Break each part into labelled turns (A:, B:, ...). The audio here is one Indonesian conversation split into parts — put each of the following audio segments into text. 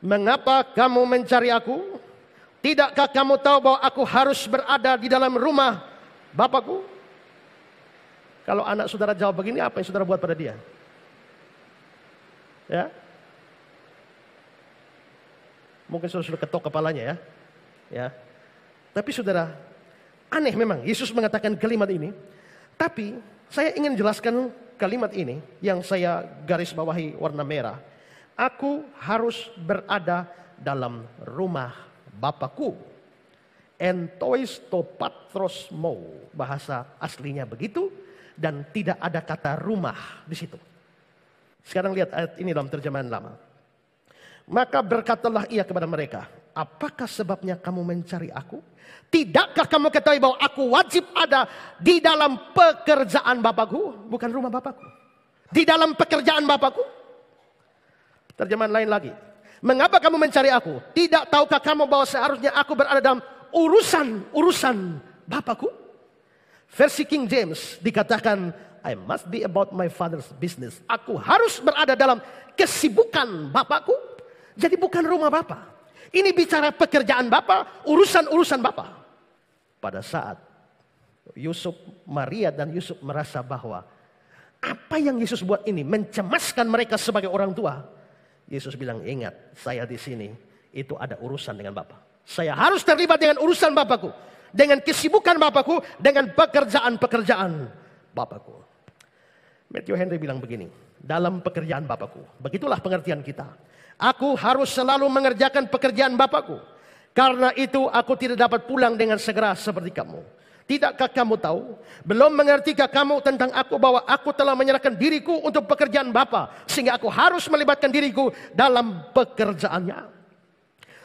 A: Mengapa kamu mencari aku? Tidakkah kamu tahu bahwa aku harus berada di dalam rumah Bapakku? Kalau anak saudara jawab begini, apa yang saudara buat pada dia? Ya, mungkin saudara sudah ketok kepalanya ya. Tapi saudara, aneh memang Yesus mengatakan kalimat ini. Tapi saya ingin jelaskan kalimat ini yang saya garis bawahi warna merah. Aku harus berada dalam rumah Bapakku. Entois to patros mo, bahasa aslinya begitu, dan tidak ada kata rumah di situ. Sekarang lihat ayat ini dalam terjemahan lama. Maka berkatalah ia kepada mereka, apakah sebabnya kamu mencari aku? Tidakkah kamu ketahui bahwa aku wajib ada di dalam pekerjaan Bapakku? Bukan rumah Bapakku. Di dalam pekerjaan Bapakku. Terjemahan lain lagi. Mengapa kamu mencari aku? Tidak tahukah kamu bahwa seharusnya aku berada dalam urusan Bapakku? Versi King James dikatakan, I must be about my father's business. Aku harus berada dalam kesibukan Bapakku. Jadi bukan rumah Bapa. Ini bicara pekerjaan Bapa, urusan Bapa. Pada saat Yusuf, Maria dan Yusuf merasa bahwa apa yang Yesus buat ini mencemaskan mereka sebagai orang tua. Yesus bilang, ingat, saya di sini itu ada urusan dengan Bapa. Saya harus terlibat dengan urusan Bapakku, dengan kesibukan Bapakku, dengan pekerjaan-pekerjaan Bapakku. Matthew Henry bilang begini, dalam pekerjaan Bapakku, begitulah pengertian kita. Aku harus selalu mengerjakan pekerjaan Bapakku. Karena itu aku tidak dapat pulang dengan segera seperti kamu. Tidakkah kamu tahu? Belum mengertikah kamu tentang aku bahwa aku telah menyerahkan diriku untuk pekerjaan Bapa, sehingga aku harus melibatkan diriku dalam pekerjaannya.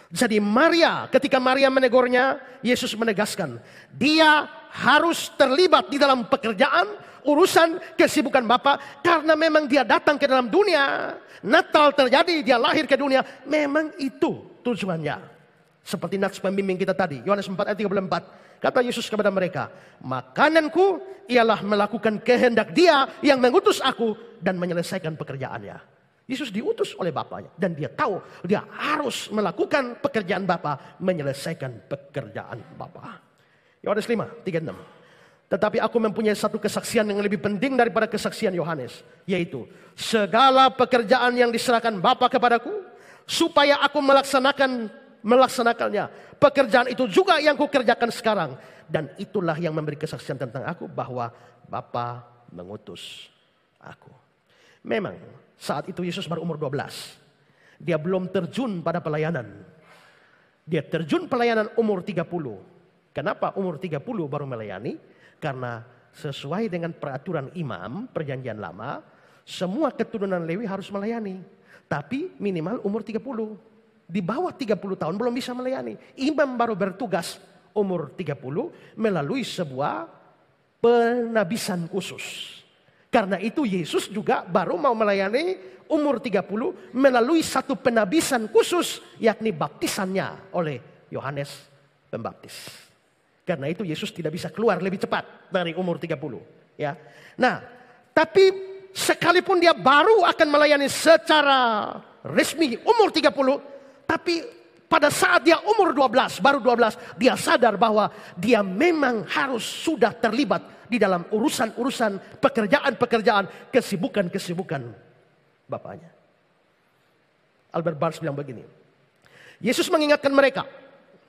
A: Jadi Maria, ketika Maria menegurnya, Yesus menegaskan, dia harus terlibat di dalam pekerjaan, urusan, kesibukan Bapa, karena memang dia datang ke dalam dunia. Natal terjadi, dia lahir ke dunia, memang itu tujuannya. Seperti nats pembimbing kita tadi, Yohanes 4 ayat 34. Kata Yesus kepada mereka, makananku ialah melakukan kehendak dia yang mengutus aku dan menyelesaikan pekerjaannya. Yesus diutus oleh Bapaknya dan dia tahu dia harus melakukan pekerjaan Bapa, menyelesaikan pekerjaan Bapa. Yohanes 5, 36. Tetapi aku mempunyai satu kesaksian yang lebih penting daripada kesaksian Yohanes, yaitu segala pekerjaan yang diserahkan Bapa kepadaku, supaya aku melaksanakannya. Pekerjaan itu juga yang kukerjakan sekarang. Dan itulah yang memberi kesaksian tentang aku, bahwa Bapa mengutus aku. Memang saat itu Yesus baru umur 12. Dia belum terjun pada pelayanan. Dia terjun pelayanan umur 30. Kenapa umur 30 baru melayani? Karena sesuai dengan peraturan imam perjanjian lama, semua keturunan Lewi harus melayani. Tapi minimal umur 30. Di bawah 30 tahun belum bisa melayani. Imam baru bertugas umur 30 melalui sebuah penabisan khusus. Karena itu Yesus juga baru mau melayani umur 30 melalui satu penabisan khusus, yakni baptisannya oleh Yohanes Pembaptis. Karena itu Yesus tidak bisa keluar lebih cepat dari umur 30. Ya. Nah, tapi sekalipun dia baru akan melayani secara resmi umur 30, tapi pada saat dia umur 12, baru 12, dia sadar bahwa dia memang harus sudah terlibat di dalam urusan-urusan, pekerjaan-pekerjaan, kesibukan-kesibukan Bapaknya. Albert Barnes bilang begini, Yesus mengingatkan mereka,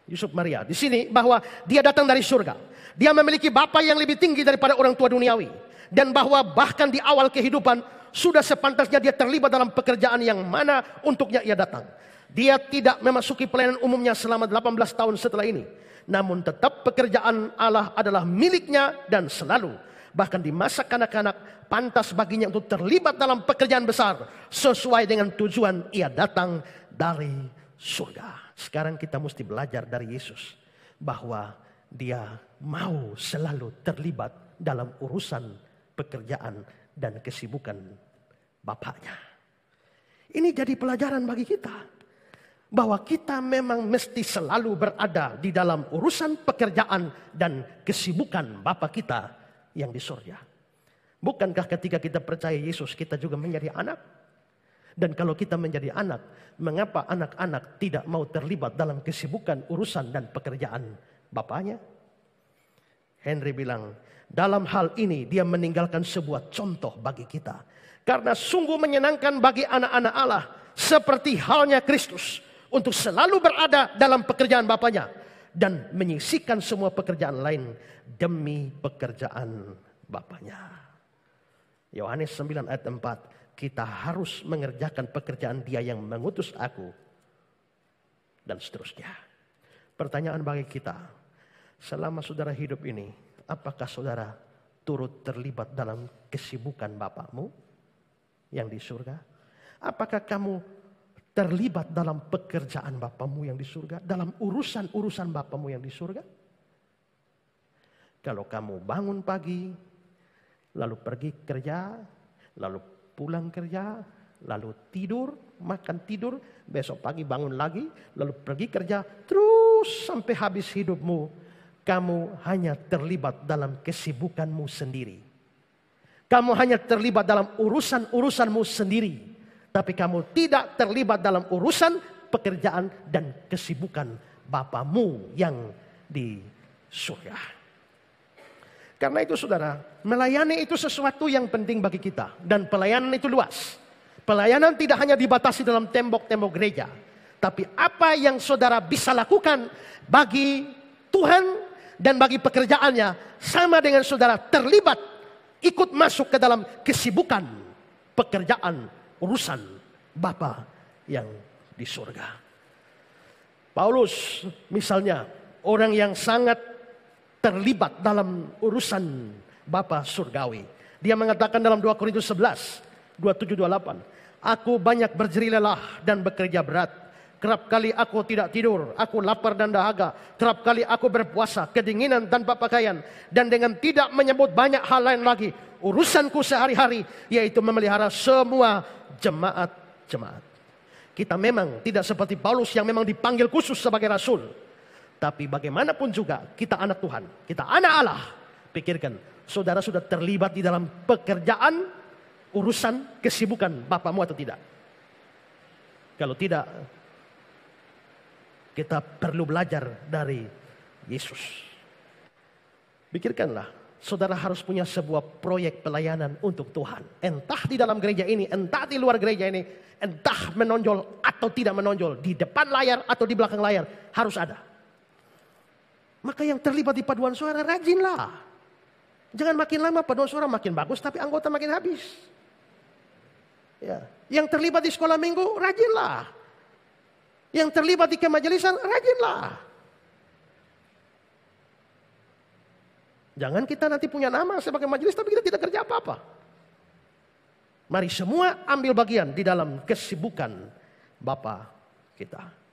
A: Yusuf Maria di sini, bahwa dia datang dari surga. Dia memiliki Bapa yang lebih tinggi daripada orang tua duniawi. Dan bahwa bahkan di awal kehidupan sudah sepantasnya dia terlibat dalam pekerjaan yang mana untuknya ia datang. Dia tidak memasuki pelayanan umumnya selama 18 tahun setelah ini. Namun tetap pekerjaan Allah adalah miliknya dan selalu. Bahkan di masa kanak-kanak pantas baginya untuk terlibat dalam pekerjaan besar. Sesuai dengan tujuan ia datang dari surga. Sekarang kita mesti belajar dari Yesus. Bahwa dia mau selalu terlibat dalam urusan pekerjaan dan kesibukan Bapaknya. Ini jadi pelajaran bagi kita. Bahwa kita memang mesti selalu berada di dalam urusan pekerjaan dan kesibukan Bapa kita yang di surga. Bukankah ketika kita percaya Yesus kita juga menjadi anak? Dan kalau kita menjadi anak, mengapa anak-anak tidak mau terlibat dalam kesibukan, urusan, dan pekerjaan bapaknya? Henry bilang, dalam hal ini dia meninggalkan sebuah contoh bagi kita. Karena sungguh menyenangkan bagi anak-anak Allah, seperti halnya Kristus, untuk selalu berada dalam pekerjaan bapaknya dan menyisihkan semua pekerjaan lain demi pekerjaan bapaknya. Yohanes 9 ayat 4. Kita harus mengerjakan pekerjaan Dia yang mengutus aku. Dan seterusnya. Pertanyaan bagi kita. Selama saudara hidup ini, apakah saudara turut terlibat dalam kesibukan Bapakmu yang di surga? Apakah kamu terlibat dalam pekerjaan Bapakmu yang di surga? Dalam urusan-urusan Bapakmu yang di surga? Kalau kamu bangun pagi, lalu pergi kerja, lalu pulang kerja, lalu tidur, makan tidur, besok pagi bangun lagi, lalu pergi kerja, terus sampai habis hidupmu, kamu hanya terlibat dalam kesibukanmu sendiri. Kamu hanya terlibat dalam urusan-urusanmu sendiri. Tapi kamu tidak terlibat dalam urusan pekerjaan dan kesibukan Bapamu yang di surga. Karena itu saudara, melayani itu sesuatu yang penting bagi kita. Dan pelayanan itu luas. Pelayanan tidak hanya dibatasi dalam tembok-tembok gereja. Tapi apa yang saudara bisa lakukan bagi Tuhan dan bagi pekerjaannya. Sama dengan saudara terlibat, ikut masuk ke dalam kesibukan, pekerjaan, urusan Bapa yang di surga. Paulus misalnya, orang yang sangat terlibat dalam urusan Bapa surgawi. Dia mengatakan dalam 2 Korintus 11, 27-28. Aku banyak berjerih lelah dan bekerja berat. Kerap kali aku tidak tidur, aku lapar dan dahaga. Kerap kali aku berpuasa, kedinginan tanpa pakaian. Dan dengan tidak menyebut banyak hal lain lagi, urusanku sehari-hari, yaitu memelihara semua jemaat-jemaat. Kita memang tidak seperti Paulus yang memang dipanggil khusus sebagai rasul. Tapi bagaimanapun juga kita anak Tuhan, kita anak Allah. Pikirkan, saudara sudah terlibat di dalam pekerjaan, urusan, kesibukan Bapamu atau tidak? Kalau tidak, kita perlu belajar dari Yesus. Pikirkanlah, saudara harus punya sebuah proyek pelayanan untuk Tuhan. Entah di dalam gereja ini, entah di luar gereja ini, entah menonjol atau tidak menonjol, di depan layar atau di belakang layar, harus ada. Maka yang terlibat di paduan suara rajinlah. Jangan makin lama paduan suara makin bagus tapi anggota makin habis. Ya. Yang terlibat di sekolah minggu rajinlah. Yang terlibat di kemajelisan rajinlah. Jangan kita nanti punya nama sebagai majelis tapi kita tidak kerja apa-apa. Mari semua ambil bagian di dalam kesibukan Bapa kita.